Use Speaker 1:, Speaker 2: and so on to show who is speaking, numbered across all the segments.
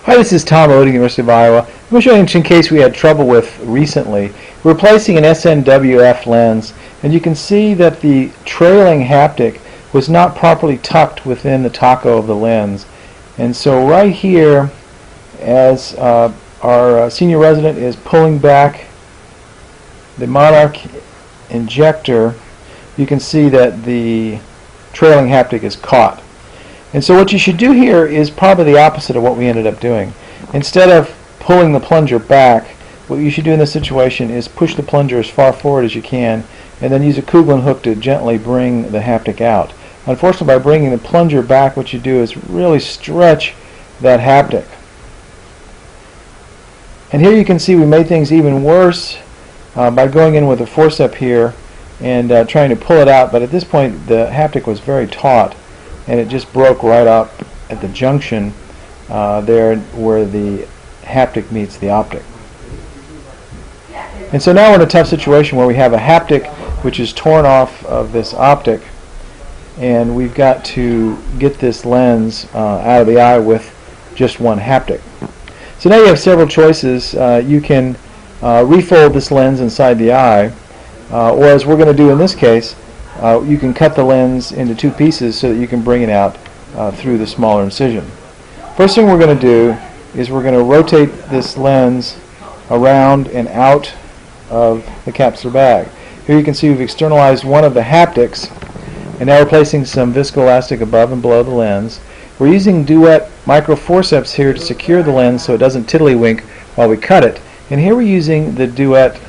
Speaker 1: Hi, this is Tom Oden, University of Iowa. I'm going to show you an interesting case we had trouble with recently. We're replacing an SNWF lens, and you can see that the trailing haptic was not properly tucked within the taco of the lens. And so right here, as our senior resident is pulling back the monarch injector, you can see that the trailing haptic is caught. And so what you should do here is probably the opposite of what we ended up doing. Instead of pulling the plunger back, what you should do in this situation is push the plunger as far forward as you can and then use a Kugeln hook to gently bring the haptic out. Unfortunately, by bringing the plunger back, what you do is really stretch that haptic. And here you can see we made things even worse by going in with a forceps here and trying to pull it out, but at this point the haptic was very taut and it just broke right up at the junction there where the haptic meets the optic. And so now we're in a tough situation where we have a haptic which is torn off of this optic, and we've got to get this lens out of the eye with just one haptic. So now you have several choices. You can refold this lens inside the eye, or as we're going to do in this case, you can cut the lens into two pieces so that you can bring it out through the smaller incision. First thing we're going to do is we're going to rotate this lens around and out of the capsular bag. Here you can see we've externalized one of the haptics, and now we're placing some viscoelastic above and below the lens. We're using Duet micro forceps here to secure the lens so it doesn't tiddlywink while we cut it. And here we're using the Duet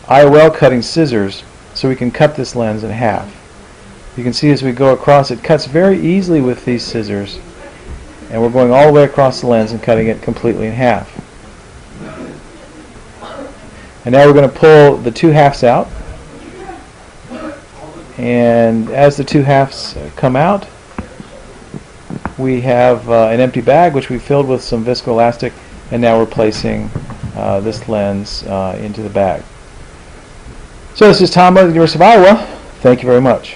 Speaker 1: IOL cutting scissors so we can cut this lens in half. You can see as we go across, it cuts very easily with these scissors, and we're going all the way across the lens and cutting it completely in half. And now we're going to pull the two halves out, and as the two halves come out, we have an empty bag which we filled with some viscoelastic, and now we're placing this lens into the bag. So this is Tom at the University of Iowa. Thank you very much.